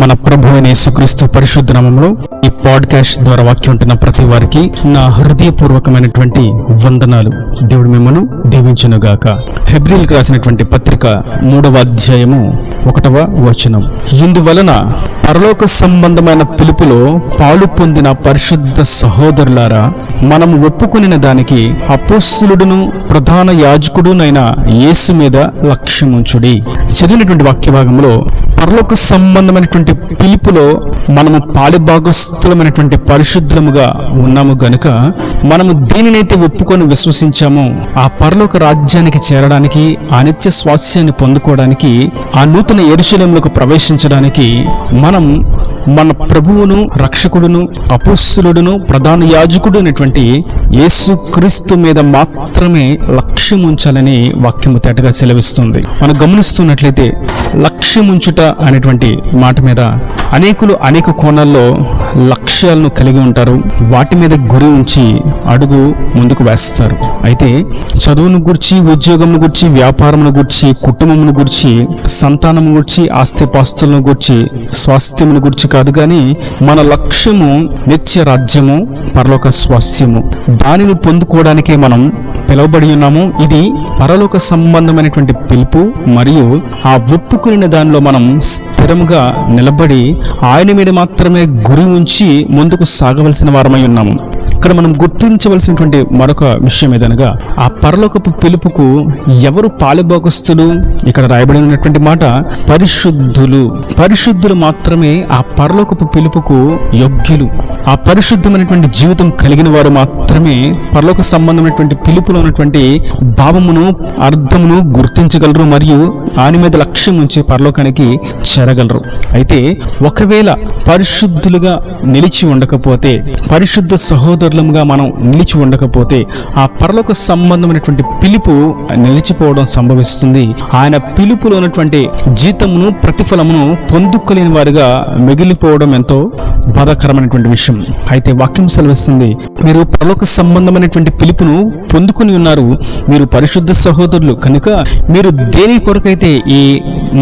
మన ప్రభు అయిన యేసుక్రీస్తు పరిశుద్ధ నామములో ఈ పాడ్కాస్ట్ ద్వారా వాక్యం ఉంటున్న ప్రతి వారికి నా హృదయపూర్వకమైనటువంటి వందనాలు. దేవుడు మిమ్మల్ని దీవించునుగాక. హెబ్రీయులకు రాసినటువంటి పత్రిక 3వ అధ్యాయము 1వ వచనం. ఇందువలన పరలోక సంబంధమైన పిలుపులో పాలు పొందిన పరిశుద్ధ సహోదరులారా, మనము ఒప్పుకొనిన దానికి అపోస్తలుడును ప్రధాన యాజకుడునైన యేసు మీద లక్ష్యముంచుడి. చదివినటువంటి వాక్య భాగంలో పరలోక సంబంధమైనటువంటి పిలుపులో మనము పాలిభాగస్థులమైనటువంటి పరిశుద్ధులముగా ఉన్నాము గనుక మనము దేనినైతే ఒప్పుకొని విశ్వసించామో ఆ పరలోక రాజ్యానికి చేరడానికి, ఆ నిత్య స్వాస్యాన్ని పొందుకోవడానికి, ఆ నూతన యెరూషలేములకు ప్రవేశించడానికి మనం మన ప్రభువును, రక్షకుడును, అపోస్తలుడును, ప్రధాన యాజకుడు అయినటువంటి యేసుక్రీస్తు మీద మాత్రమే లక్ష్యం ఉంచాలని వాక్యము తేటగా సెలవిస్తుంది. మనం గమనిస్తున్నట్లయితే లక్ష్యముంచుట అనేటువంటి మాట మీద అనేకులు అనేక కోణాల్లో లక్ష్యాలను కలిగి ఉంటారు. వాటి మీద గురి ఉంచి అడుగు ముందుకు వేస్తారు. అయితే చదువును గురించి, ఉద్యోగమును గురించి, వ్యాపారమును గురించి, కుటుంబమును గురించి, సంతానము గురించి, ఆస్తిపాస్తులను గురించి, స్వాస్థ్యమును గురించి కాదు, కానీ మన లక్ష్యము నిత్య రాజ్యము, పరలోక స్వాస్థ్యము. దానిని పొందుకోవడానికే మనం పిలువబడి ఉన్నాము. ఇది పరలోక సంబంధమైనటువంటి పిలుపు. మరియు ఆ ఒప్పుకున్న దానిలో మనం స్థిరముగా నిలబడి ఆయన మీద మాత్రమే గురి ఉంచి ముందుకు సాగవలసిన వారమై ఉన్నాము. ఇక్కడ మనం గుర్తించవలసినటువంటి మరొక విషయం ఏదనగా, ఆ పరలోకపు పిలుపుకు ఎవరు పాలుభాగస్తులు? ఇక్కడ రాయబడి ఉన్నటువంటి మాట పరిశుద్ధులు. పరిశుద్ధులు మాత్రమే ఆ పరలోకపు పిలుపుకు యోగ్యులు. ఆ పరిశుద్ధమైనటువంటి జీవితం కలిగిన వారు మాత్రమే పరలోక సంబంధమైనటువంటి పిలుపులో ఉన్నటువంటి భావమును, అర్థమును గుర్తించగలరు మరియు ఆయన మీద లక్ష్యం ఉంచి పరలోకానికి చేరగలరు. అయితే ఒకవేళ పరిశుద్ధులుగా నిలిచి ఉండకపోతే, పరిశుద్ధ సహోదరులుగా మనం నిలిచి ఉండకపోతే, ఆ పరలోక సంబంధమైనటువంటి పిలుపు నిలిచిపోవడం సంభవిస్తుంది. ఆయన పిలుపులో ఉన్నటువంటి జీతమును, ప్రతిఫలమును పొందుకోలేని వారిగా మిగిలిపోవడం ఎంతో బాధాకరమైనటువంటి విషయం. అయితే వాక్యం సెలవిస్తుంది, మీరు పరలోక సంబంధమైనటువంటి పిలుపును పొందుకుని ఉన్నారు, మీరు పరిశుద్ధ సహోదరులు కనుక మీరు దేని కొరకైతే ఈ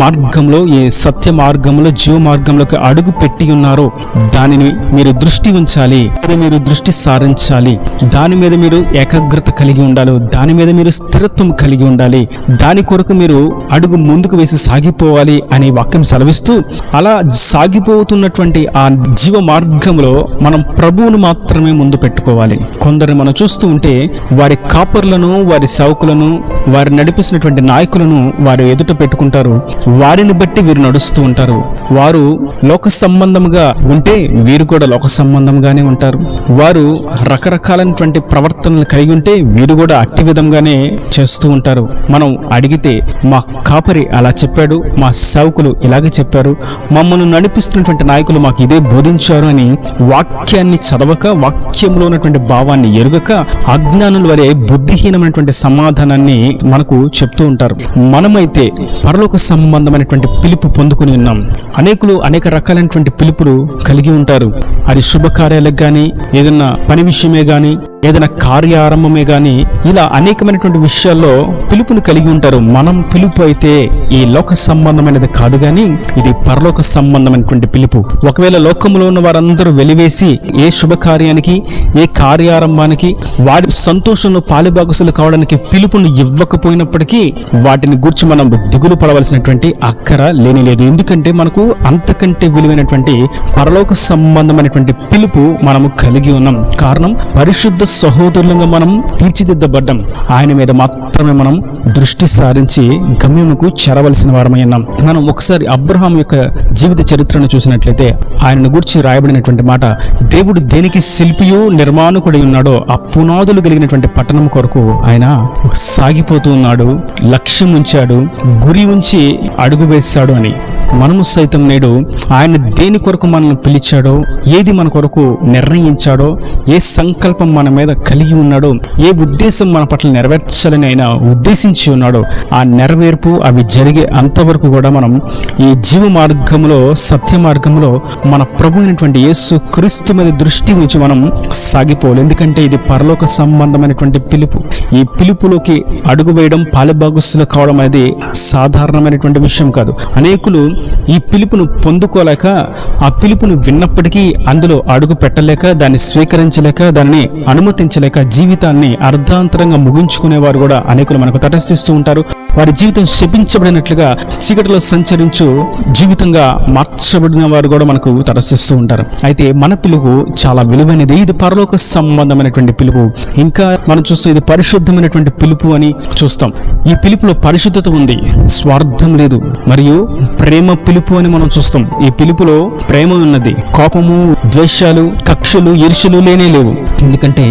మార్గంలో, ఈ సత్య మార్గంలో, జీవ మార్గంలోకి అడుగు పెట్టి ఉన్నారో దానిని మీరు దృష్టి ఉంచాలి, మీరు దృష్టి సారించాలి, దాని మీద మీరు ఏకాగ్రత కలిగి ఉండాలి, దాని మీద మీరు స్థిరత్వం కలిగి ఉండాలి, దాని కొరకు మీరు అడుగు ముందుకు వేసి సాగిపోవాలి అని వాక్యం సెలవిస్తూ, అలా సాగిపోతున్నటువంటి ఆ జీవ మార్గంలో మనం ప్రభువును మాత్రమే ముందు పెట్టుకోవాలి. కొందరు మనం చూస్తూ ఉంటే వారి కాపర్లను, వారి సేవకులను, వారు నడిపిస్తున్నటువంటి నాయకులను వారు ఎదుట పెట్టుకుంటారు. వారిని బట్టి వీరు నడుస్తూ ఉంటారు. వారు లోక సంబంధంగా ఉంటే వీరు కూడా లోక సంబంధంగానే ఉంటారు. వారు రకరకాలైనటువంటి ప్రవర్తనలు కలిగి ఉంటే వీరు కూడా అట్టి విధంగానే చేస్తూ ఉంటారు. మనం అడిగితే మా కాపరి అలా చెప్పాడు, మా సేవకులు ఇలాగే చెప్పారు, మమ్మల్ని నడిపిస్తున్నటువంటి నాయకులు మాకు ఇదే బోధించారు అని వాక్యాన్ని చదవక, వాక్యంలో ఉన్నటువంటి భావాన్ని ఎరుగక అజ్ఞానుల వరే బుద్ధిహీనమైనటువంటి సమాధానాన్ని మనకు చెప్తూ ఉంటారు. మనమైతే పరలోక సంబంధమైనటువంటి పిలుపు పొందుకుని ఉన్నాం. అనేకులు అనేక రకాలైనటువంటి పిలుపులు కలిగి ఉంటారు. అది శుభకార్యాలకు కానీ, ఏదైనా పని విషయమే కానీ, ఏదైనా కార్యారంభమే కానీ, ఇలా అనేకమైనటువంటి విషయాల్లో పిలుపును కలిగి ఉంటారు. మనం పిలుపు అయితే ఈ లోక సంబంధమైనది కాదు, కానీ ఇది పరలోక సంబంధమైనటువంటి పిలుపు. ఒకవేళ లోకంలో ఉన్న వారందరూ వెలివేసి ఏ శుభకార్యానికి, ఏ కార్యారంభానికి, వారి సంతోషంలో పాలుభాగస్తులు కావడానికి పిలుపును ఇవ్వకపోయినప్పటికీ వాటిని గురించి మనం దిగులు పడవలసినటువంటి అక్కర లేని లేదు. ఎందుకంటే మనకు అంతకంటే విలువైనటువంటి పరలోక సంబంధమైనటువంటి పిలుపు మనము కలిగి ఉన్నాం. కారణం, పరిశుద్ధ సహోదరులుగా మనం తీర్చిదిద్దబడ్డాం. ఆయన మీద మాత్రమే మనం దృష్టి సారించి గమ్యముకు చేరవలసిన వారమై ఉన్నాం. మనం ఒకసారి అబ్రహాం యొక్క జీవిత చరిత్రను చూసినట్లయితే ఆయనను గురించి రాయబడినటువంటి మాట, దేవుడు దేనికి శిల్పియు నిర్మాణకుడై ఉన్నాడో ఆ పునాదులు కలిగినటువంటి పట్టణం కొరకు ఆయన సాగిపోతూ ఉన్నాడు, లక్ష్యం ఉంచాడు, గురి ఉంచి అడుగు వేశాడు అని. మనము సైతం నేడు ఆయన దేని కొరకు మనల్ని పిలిచాడో, ఏది మన కొరకు నిర్ణయించాడో, ఏ సంకల్పం మన మీద కలిగి ఉన్నాడో, ఏ ఉద్దేశం మన పట్ల నెరవేర్చాలని ఆయన ఉద్దేశించి ఉన్నాడో, ఆ నెరవేర్పు అవి జరిగే అంతవరకు కూడా మనం ఈ జీవ మార్గంలో, సత్య మార్గంలో మన ప్రభు అయినటువంటి యేసు క్రీస్తు మీద దృష్టి ఉంచి మనం సాగిపోవాలి. ఎందుకంటే ఇది పరలోక సంబంధమైనటువంటి పిలుపు. ఈ పిలుపులోకి అడుగు వేయడం, పాలుభాగస్తులు కావడం అనేది సాధారణమైనటువంటి విషయం కాదు. అనేకులు ఈ పిలుపును పొందుకోలేక, ఆ పిలుపును విన్నప్పటికీ అందులో అడుగు పెట్టలేక, దాన్ని స్వీకరించలేక, దాన్ని అనుమతించలేక జీవితాన్ని అర్ధాంతరంగా ముగించుకునేవారు కూడా అనేకులు మనకు తటస్థిస్తూ ఉంటారు. వారి జీవితం శపించబడినట్లుగా చీకటిలో సంచరించు జీవితంగా మార్చబడిన వారు కూడా మనకు తటస్థిస్తూ ఉంటారు. అయితే మన పిలుపు చాలా విలువైనది. ఇది పరలోక సంబంధమైనటువంటి పిలుపు. ఇంకా మనం చూస్తాం, ఇది పరిశుద్ధమైనటువంటి పిలుపు అని చూస్తాం. ఈ పిలుపులో పరిశుద్ధత ఉంది, స్వార్థం లేదు, మరియు ప్రేమ పిలుపు అని మనం చూస్తాం. ఈ పిలుపులో ప్రేమ ఉన్నది, కోపము, ద్వేషాలు, కక్షలు, ఈర్ష్యలు లేనే లేవు. ఎందుకంటే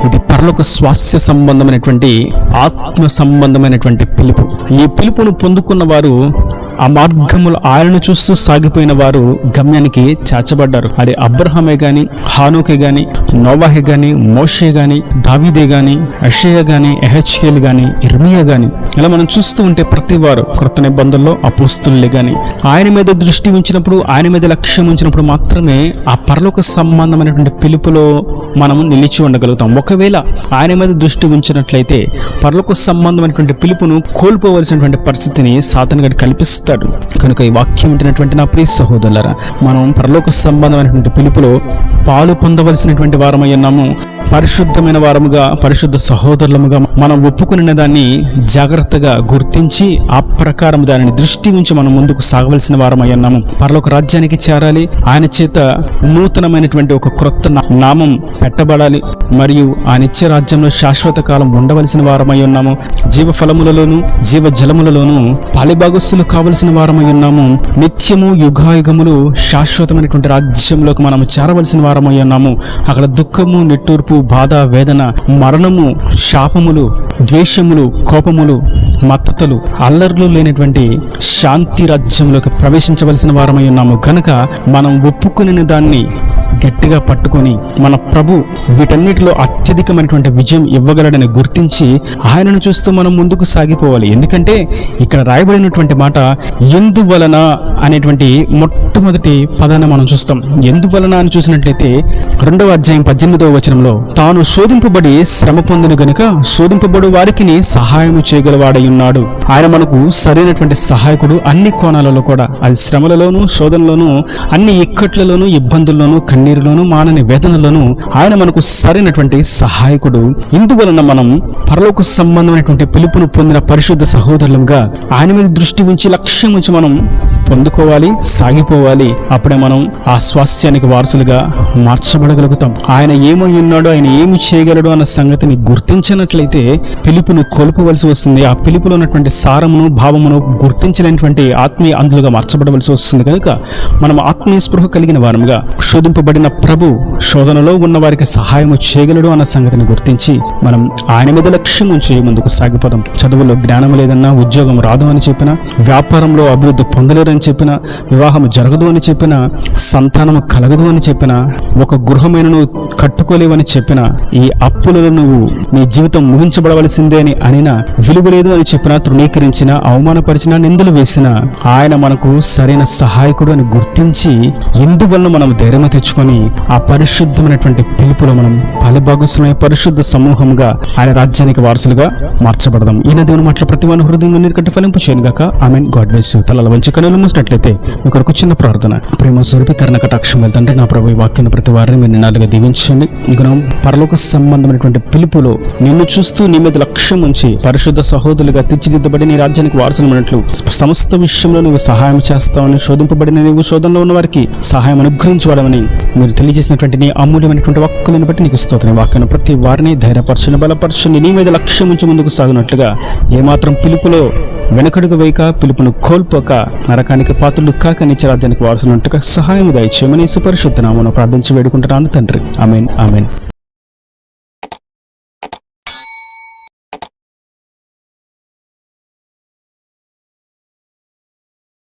ఇది పరలోక స్వాస్థ్య సంబంధమైనటువంటి, ఆత్మ సంబంధమైనటువంటి పిలుపు. ఈ పిలుపును పొందుకున్న వారు ఆ మార్గములు ఆయనను చూస్తూ సాగిపోయిన వారు గమ్యానికి చేర్చబడ్డారు. అది అబ్రహామే గాని, హానోకే గాని, నోవాహే గాని, మోషే గాని, దావీదే గాని, యెషయా గాని, యెహెజ్కేలు గాని, ఇర్మియా గాని, ఇలా మనం చూస్తూ ఉంటే ప్రతి వారు క్రొత్త నిబంధనలో అపోస్తలులే గాని ఆయన మీద దృష్టి ఉంచినప్పుడు, ఆయన మీద లక్ష్యం ఉంచినప్పుడు మాత్రమే ఆ పరలోక సంబంధమైనటువంటి పిలుపులో మనం నిలిచి ఉండగలుగుతాం. ఒకవేళ ఆయన మీద దృష్టి ఉంచినట్లయితే పరలోక సంబంధమైనటువంటి పిలుపును కోల్పోవలసినటువంటి పరిస్థితిని సాతానుగాడు కల్పిస్తాడు. కనుక ఈ వాక్యం వింటున్నటువంటి నా ప్రియ సహోదరులారా, మనం పరలోక సంబంధమైనటువంటి పిలుపులో పాలు పొందవలసినటువంటి వారమై ఉన్నాము. పరిశుద్ధమైన వారముగా, పరిశుద్ధ సహోదరులముగా మనం ఒప్పుకున్న దాన్ని జాగ్రత్తగా గుర్తించి ఆ ప్రకారం దానిని దృష్టి ఉంచి మనం ముందుకు సాగవలసిన వారమై ఉన్నాము. పరలోక రాజ్యానికి చేరాలి. ఆయన చేత నూతనమైనటువంటి ఒక క్రొత్త నామం పెట్టబడాలి. మరియు ఆ నిత్య రాజ్యంలో శాశ్వత కాలం ఉండవలసిన వారమై ఉన్నాము. జీవ ఫలములలోను, జీవ జలములలోను పాలిభాగస్తులు కావలసిన వారమై ఉన్నాము. నిత్యము, యుగాయుగములు శాశ్వతమైనటువంటి రాజ్యంలోకి మనము చేరవలసిన వారమై ఉన్నాము. అక్కడ దుఃఖము, నిట్టూర్పు, బాధ, వేదన, మరణము, శాపములు, ద్వేషములు, కోపములు, మత్తతలు, అల్లర్లు లేనటువంటి శాంతి రాజ్యంలోకి ప్రవేశించవలసిన వారమై ఉన్నాము. కనుక మనం ఒప్పుకునే దాన్ని గట్టిగా పట్టుకొని మన ప్రభు వీటన్నిటిలో అత్యధికమైనటువంటి విజయం ఇవ్వగలడని గుర్తించి ఆయనను చూస్తూ మనం ముందుకు సాగిపోవాలి. ఎందుకంటే ఇక్కడ రాయబడినటువంటి మాట ఎందువలన అనేటువంటి మొట్టమొదటి పదాన్ని మనం చూస్తాం. ఎందువలన అని చూసినట్లయితే 2వ అధ్యాయం 18వ వచనంలో, తాను శోధింపబడి శ్రమ పొందిన గనుక శోధింపబడు వారికి సహాయం చేయగలవాడై ఉన్నాడు. ఆయన మనకు సరైనటువంటి సహాయకుడు. అన్ని కోణాలలో కూడా, అది శ్రమలలోను, శోధనలోను, అన్ని ఇక్కట్లలోను, ఇబ్బందుల్లోను, కన్నీరులోను, మానని వేదనలోను ఆయన మనకు సరైనటువంటి సహాయకుడు. ఇందువలన మనం పరలోక సంబంధమైనటువంటి పిలుపును పొందిన పరిశుద్ధ సహోదరులుగా ఆయన మీద దృష్టి ఉంచి, లక్ష్యం ఉంచి మనం పొందుకోవాలి, సాగిపోవాలి. అప్పుడే మనం ఆ స్వాస్థ్యానికి వారసులుగా మార్చబడగలుగుతాం. ఆయన ఏమై ఉన్నాడో, ఆయన ఏమి చేయగలడు అన్న సంగతిని గుర్తించినట్లయితే పిలుపును కోల్పోవలసి వస్తుంది. ఆ పిలుపులో ఉన్నటువంటి సారమును, భావమును గుర్తించలేనటువంటి ఆత్మీయ అందులుగా మార్చబడవలసి వస్తుంది. కనుక మనం ఆత్మీయ స్పృహ కలిగిన వారముగా, శోధింపబడిన ప్రభు శోధనలో ఉన్న వారికి సహాయం చేయగలడు అన్న సంగతిని గుర్తించి మనం ఆయన మీద లక్ష్యం ఉంచి ముందుకు సాగిపోదాం. చదువులో జ్ఞానం లేదన్నా, ఉద్యోగం రాదు అని చెప్పినా, వ్యాపారంలో అభివృద్ధి పొందలేరని చెప్పినా, వివాహం జరగదు అని చెప్పినా, సంతానం కలగదు అని చెప్పినా, ఒక గృహమైన నువ్వు కట్టుకోలేవని చెప్పినా, ఈ అప్పులలో నువ్వు నీ జీవితం ముగించబడవలసిందే అని అనినా, విలువ లేదు అని చెప్పినా, తృణీకరించిన, అవమానపరిచిన, నిందలు వేసిన ఆయన మనకు సరైన సహాయకుడు అని గుర్తించి ఎందువల్ల మనం ధైర్యం తెచ్చుకొని ఆ పరిశుద్ధమైనటువంటి పిలుపులో మనం పాలిభాగస్తులై పరిశుద్ధ సమూహంగా ఆయన రాజ్యానికి వారసులుగా మార్చబడదాం. ఈయన దేవుని మాటల ప్రతి వాని హృదయంలో నీరు కట్టి ఫలింపు చేయనుగాక. ఆమేన్. God bless you. తలల వంచి కనులు మూసినట్లయితే మీ కొరకు చిన్న ప్రార్థన. ప్రేమ స్వరూపి కరుణ కటాక్షం వెళ్తుంటే నా ప్రభు ఈ వాక్యాన్ని ప్రతి వారిని మీరు నిన్నాలుగా దీవించండి. ఇంకా పరలోక సంబంధమైనటువంటి పిలుపులో నిన్ను చూస్తూ నీ మీద లక్ష్యం ఉంచి పరిశుద్ధ సహోదరులుగా తీర్చిదిద్దబడి నీ రాజ్యానికి వారసులమైనట్లు సమస్త విషయంలో నువ్వు సహాయం చేస్తావని, శోధింపబడిన నీవు శోధనలో ఉన్న వారికి సహాయం అనుగ్రహించబడమని మీరు తెలియజేసినటువంటి నీ అమూల్యమైనటువంటి వాక్కులను బట్టి నీకు స్తోత్రం. వాక్యాన్ని ప్రతి వారిని ధైర్యపరచుని, బలపరచుని, నీ మీద లక్ష్యం ఉంచి ముందుకు సాగునట్లుగా ఏమాత్రం పిలుపులో వెనకడుగు వేయక, పిలుపును కోల్పోక, నరకానికి పాత్రలు కాక నిత్య రాజ్యానికి వారసున్నట్టుగా సహాయం దయచేయమని సుపరిశుద్ధ నామమున ప్రార్థించి వేడుకుంటున్నాను తండ్రి. ఆమేన్. ఆమేన్.